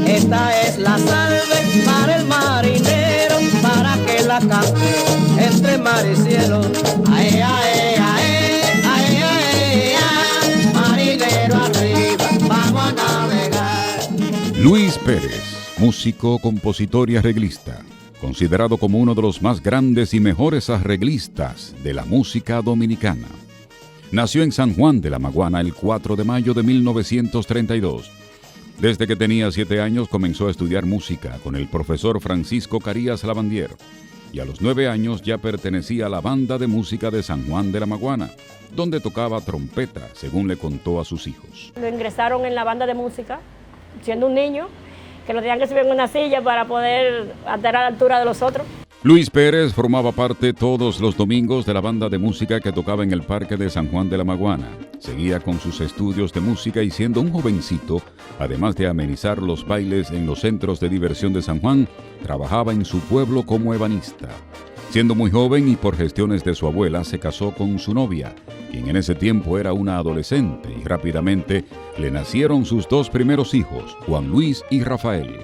Esta es la salve para el marinero, para que la cante entre mar y cielo. Ay, ay, ay, ay, ay, ay, marinero arriba, vamos a navegar. Luis Pérez, músico, compositor y arreglista, considerado como uno de los más grandes y mejores arreglistas de la música dominicana. Nació en San Juan de la Maguana el 4 de mayo de 1932. Desde que tenía 7 años comenzó a estudiar música con el profesor Francisco Carías Lavandier y a los 9 años ya pertenecía a la banda de música de San Juan de la Maguana, donde tocaba trompeta, según le contó a sus hijos. Lo ingresaron en la banda de música, siendo un niño, que lo tenían que subir en una silla para poder estar a la altura de los otros. Luis Pérez formaba parte todos los domingos de la banda de música que tocaba en el Parque de San Juan de la Maguana. Seguía con sus estudios de música y siendo un jovencito, además de amenizar los bailes en los centros de diversión de San Juan, trabajaba en su pueblo como ebanista. Siendo muy joven y por gestiones de su abuela, se casó con su novia, quien en ese tiempo era una adolescente, y rápidamente le nacieron sus 2 primeros hijos, Juan Luis y Rafael.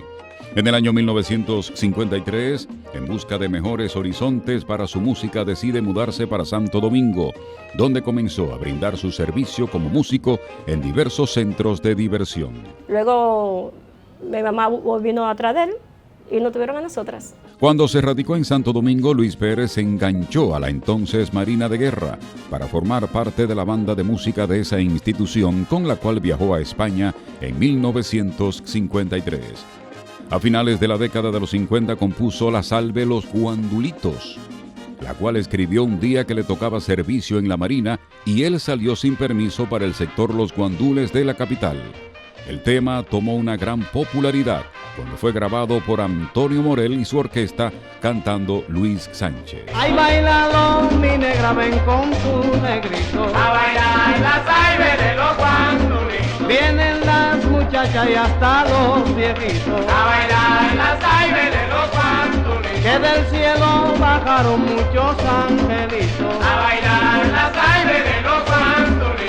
En el año 1953, en busca de mejores horizontes para su música, decide mudarse para Santo Domingo, donde comenzó a brindar su servicio como músico en diversos centros de diversión. Luego mi mamá vino atrás de él y nos tuvieron a nosotras. Cuando se radicó en Santo Domingo, Luis Pérez se enganchó a la entonces Marina de Guerra para formar parte de la banda de música de esa institución, con la cual viajó a España en 1953. A finales de la década de los 50 compuso la salve Los Guandulitos, la cual escribió un día que le tocaba servicio en la Marina y él salió sin permiso para el sector Los Guandules de la capital. El tema tomó una gran popularidad cuando fue grabado por Antonio Morel y su orquesta cantando Luis Sánchez. Ay, bailalo, mi negra, ven con tu negrito a bailar la salve de los guandulitos. Vienen las muchachas y hasta los viejitos a bailar la salve de los guandulitos. Que del cielo bajaron muchos angelitos a bailar la salve de los guandulitos.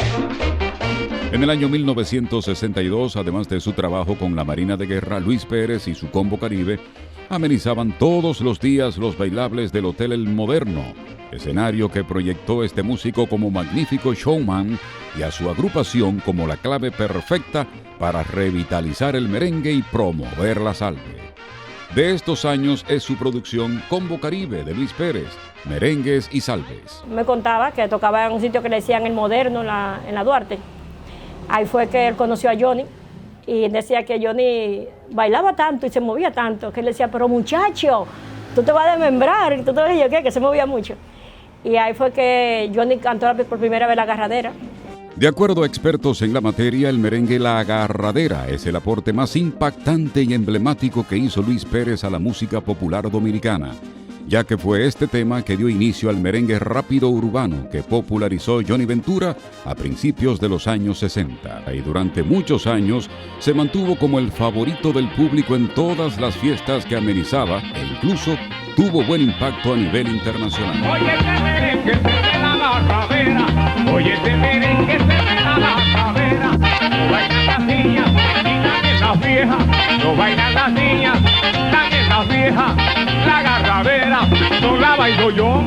En el año 1962, además de su trabajo con la Marina de Guerra, Luis Pérez y su Combo Caribe amenizaban todos los días los bailables del Hotel El Moderno, escenario que proyectó este músico como magnífico showman y a su agrupación como la clave perfecta para revitalizar el merengue y promover la salve. De estos años es su producción Combo Caribe de Luis Pérez, merengues y salves. Me contaba que tocaba en un sitio que le decían El Moderno en la Duarte. Ahí fue que él conoció a Johnny y decía que Johnny bailaba tanto y se movía tanto, que él decía, pero muchacho, tú te vas a desmembrar, y tú te vas a decir, ¿qué? Que se movía mucho. Y ahí fue que Johnny cantó por primera vez La Agarradera. De acuerdo a expertos en la materia, el merengue La Agarradera es el aporte más impactante y emblemático que hizo Luis Pérez a la música popular dominicana, ya que fue este tema que dio inicio al merengue rápido urbano que popularizó Johnny Ventura a principios de los años 60 y durante muchos años se mantuvo como el favorito del público en todas las fiestas que amenizaba e incluso tuvo buen impacto a nivel internacional. Oye, este merengue se ve la agarradera, oye, este merengue se ve la agarradera, no bailan las niñas, ni también las viejas, no bailan las niñas, también las viejas. La agarradera no la bailo yo,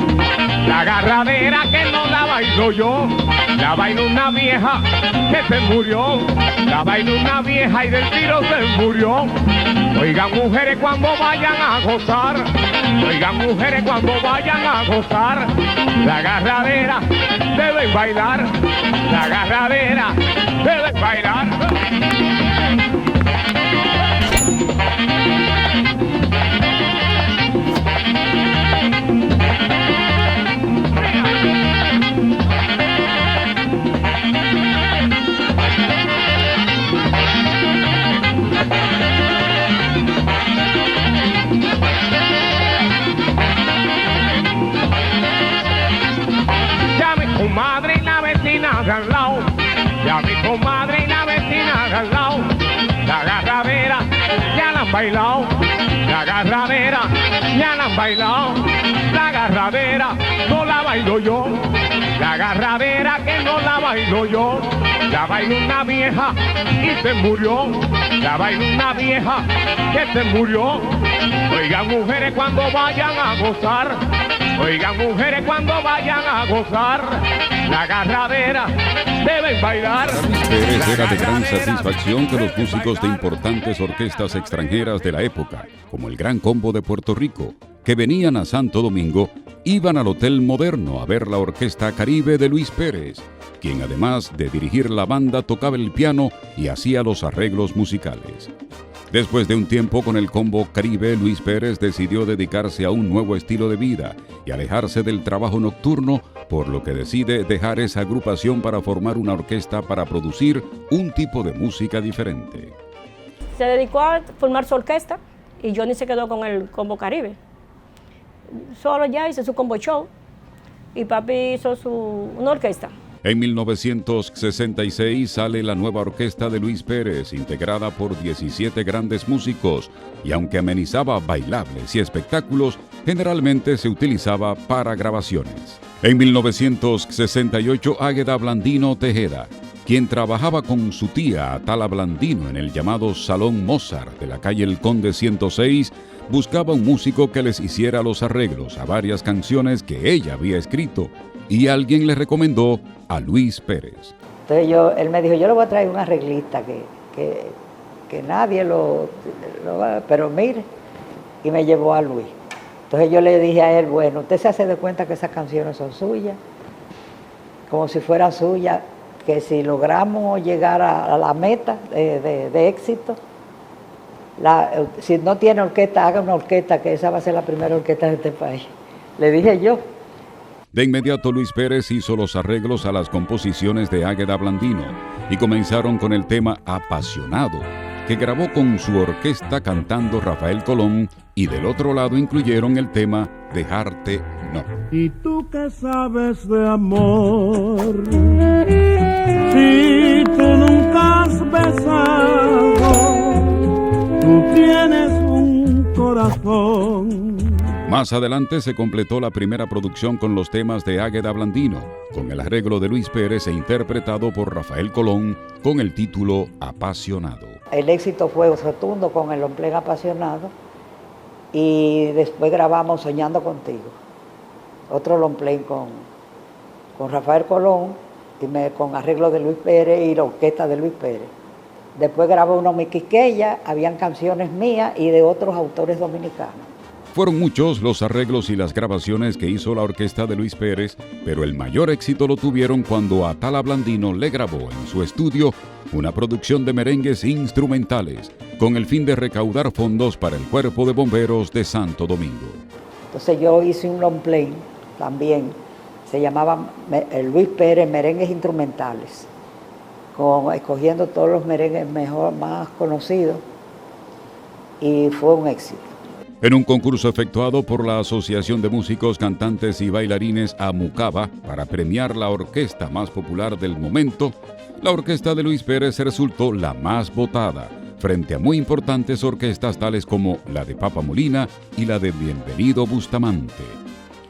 la agarradera que no la bailo yo, la baila una vieja que se murió, la baila una vieja y del tiro se murió. Oigan mujeres cuando vayan a gozar, oigan mujeres cuando vayan a gozar, la agarradera deben bailar, la agarradera deben bailar. Comadre y la vecina de al lado, ya mi comadre y la vecina de al lado, la agarradera ya la han bailado, la agarradera ya la han bailado, la agarradera no la bailo yo, La agarradera que no la bailo yo, la bailó una vieja y se murió. La bailó una vieja que se murió. Oigan mujeres cuando vayan a gozar, oigan mujeres cuando vayan a gozar, la agarradera deben bailar. Para Luis Pérez era de gran satisfacción que los músicos de importantes orquestas extranjeras de la época, como el Gran Combo de Puerto Rico, que venían a Santo Domingo, iban al Hotel Moderno a ver la Orquesta Caribe de Luis Pérez, quien además de dirigir la banda tocaba el piano y hacía los arreglos musicales. Después de un tiempo con el Combo Caribe, Luis Pérez decidió dedicarse a un nuevo estilo de vida y alejarse del trabajo nocturno, por lo que decide dejar esa agrupación para formar una orquesta para producir un tipo de música diferente. Se dedicó a formar su orquesta y Johnny se quedó con el Combo Caribe. Solo ya hizo su combo show y papi hizo una orquesta. En 1966 sale la nueva orquesta de Luis Pérez, integrada por 17 grandes músicos, y aunque amenizaba bailables y espectáculos, generalmente se utilizaba para grabaciones. En 1968, Águeda Blandino Tejeda, quien trabajaba con su tía Atala Blandino en el llamado Salón Mozart de la calle El Conde 106, buscaba un músico que les hiciera los arreglos a varias canciones que ella había escrito, y alguien le recomendó a Luis Pérez. Entonces él me dijo, yo le voy a traer un arreglista que nadie lo pero mire, y me llevó a Luis. Entonces yo le dije a él, bueno, usted se hace de cuenta que esas canciones son suyas, como si fueran suyas, que si logramos llegar a la meta de éxito, si no tiene orquesta, haga una orquesta, que esa va a ser la primera orquesta de este país. Le dije yo. De inmediato Luis Pérez hizo los arreglos a las composiciones de Águeda Blandino y comenzaron con el tema Apasionado, que grabó con su orquesta cantando Rafael Colón, y del otro lado incluyeron el tema Dejarte No. ¿Y tú qué sabes de amor? Si tú nunca has besado, tú tienes un corazón. Más adelante se completó la primera producción con los temas de Águeda Blandino, con el arreglo de Luis Pérez e interpretado por Rafael Colón con el título Apasionado. El éxito fue rotundo con el long play Apasionado, y después grabamos Soñando Contigo, otro long play con Rafael Colón y con arreglo de Luis Pérez y la orquesta de Luis Pérez. Después grabé uno Mi Quisqueya, habían canciones mías y de otros autores dominicanos. Fueron muchos los arreglos y las grabaciones que hizo la orquesta de Luis Pérez, pero el mayor éxito lo tuvieron cuando Atala Blandino le grabó en su estudio una producción de merengues instrumentales, con el fin de recaudar fondos para el Cuerpo de Bomberos de Santo Domingo. Entonces yo hice un long play también, se llamaba Luis Pérez Merengues Instrumentales, escogiendo todos los merengues más conocidos, y fue un éxito. En un concurso efectuado por la Asociación de Músicos, Cantantes y Bailarines AMUCABA para premiar la orquesta más popular del momento, la orquesta de Luis Pérez resultó la más votada, frente a muy importantes orquestas tales como la de Papa Molina y la de Bienvenido Bustamante.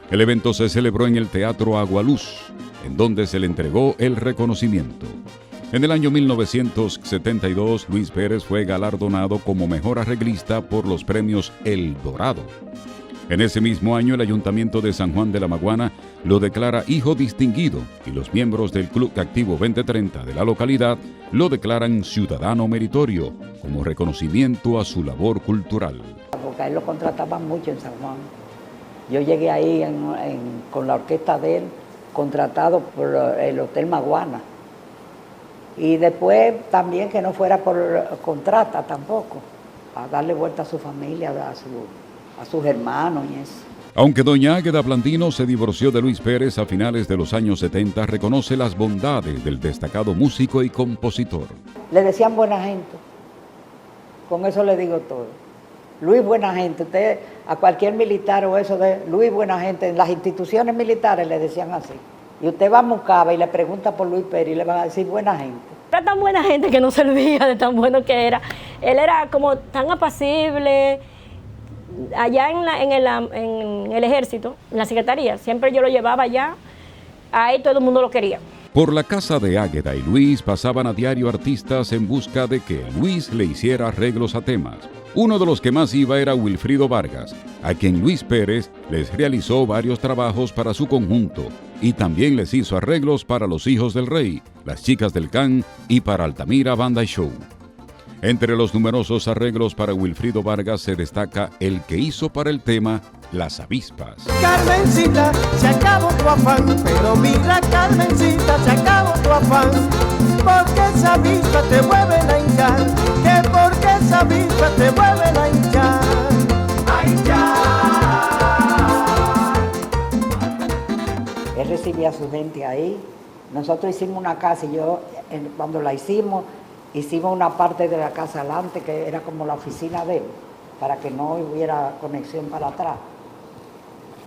El evento se celebró en el Teatro Agualuz, en donde se le entregó el reconocimiento. En el año 1972, Luis Pérez fue galardonado como mejor arreglista por los premios El Dorado. En ese mismo año, el Ayuntamiento de San Juan de la Maguana lo declara hijo distinguido y los miembros del Club Activo 2030 de la localidad lo declaran ciudadano meritorio como reconocimiento a su labor cultural. Porque a él lo contrataban mucho en San Juan. Yo llegué ahí con la orquesta de él, contratado por el Hotel Maguana. Y después también que no fuera por contrata tampoco, a darle vuelta a su familia, a sus hermanos y eso. Aunque doña Águeda Blandino se divorció de Luis Pérez a finales de los años 70, reconoce las bondades del destacado músico y compositor. Le decían buena gente, con eso le digo todo. Luis buena gente, usted a cualquier militar o eso de Luis buena gente, en las instituciones militares le decían así. Y usted va a Mucaba y le pregunta por Luis Pérez y le van a decir buena gente. Era tan buena gente que no servía de tan bueno que era. Él era como tan apacible. Allá en el ejército, en la secretaría, siempre yo lo llevaba allá ahí todo el mundo lo quería. Por la casa de Águeda y Luis pasaban a diario artistas en busca de que Luis le hiciera arreglos a temas. Uno de los que más iba era Wilfrido Vargas, a quien Luis Pérez les realizó varios trabajos para su conjunto y también les hizo arreglos para Los Hijos del Rey, Las Chicas del Can y para Altamira Banda y Show. Entre los numerosos arreglos para Wilfrido Vargas se destaca el que hizo para el tema Las Avispas. Carmencita, se acabó tu afán, pero mira Carmencita, se acabó tu afán, porque esa avispa te vuelven a hinchar, que porque esa avispa te vuelven a hinchar, a hinchar. Él recibía a su gente ahí. Nosotros hicimos una casa y cuando la hicimos una parte de la casa adelante que era como la oficina de él, para que no hubiera conexión para atrás.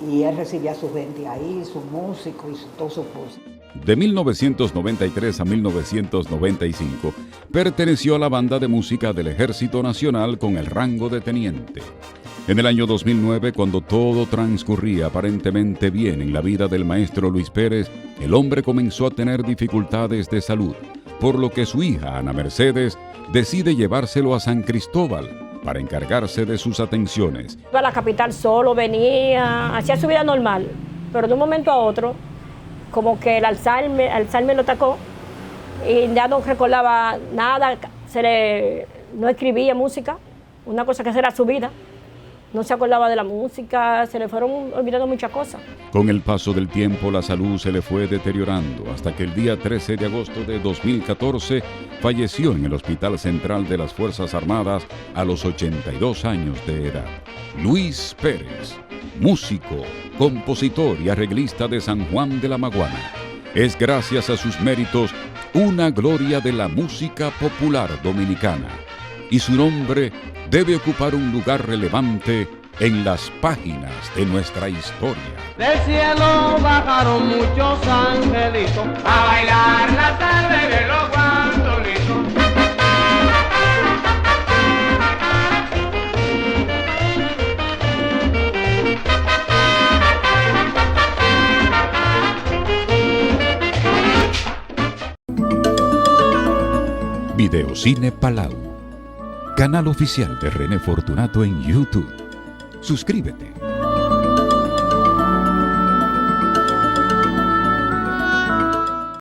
Y él recibía a su gente ahí, sus músicos y todas sus cosas. De 1993 a 1995, perteneció a la banda de música del Ejército Nacional con el rango de teniente. En el año 2009, cuando todo transcurría aparentemente bien en la vida del maestro Luis Pérez, el hombre comenzó a tener dificultades de salud, por lo que su hija, Ana Mercedes, decide llevárselo a San Cristóbal para encargarse de sus atenciones. Iba a la capital solo, venía, hacía su vida normal, pero de un momento a otro, como que el Alzheimer lo atacó y ya no recordaba nada, no escribía música, una cosa que era su vida. No se acordaba de la música, se le fueron olvidando muchas cosas. Con el paso del tiempo, la salud se le fue deteriorando hasta que el día 13 de agosto de 2014 falleció en el Hospital Central de las Fuerzas Armadas a los 82 años de edad. Luis Pérez, músico, compositor y arreglista de San Juan de la Maguana, es gracias a sus méritos una gloria de la música popular dominicana. Y su nombre debe ocupar un lugar relevante en las páginas de nuestra historia. Del cielo bajaron muchos angelitos a bailar la tarde de los guandolitos. Videocine Palau, canal oficial de René Fortunato en YouTube. Suscríbete.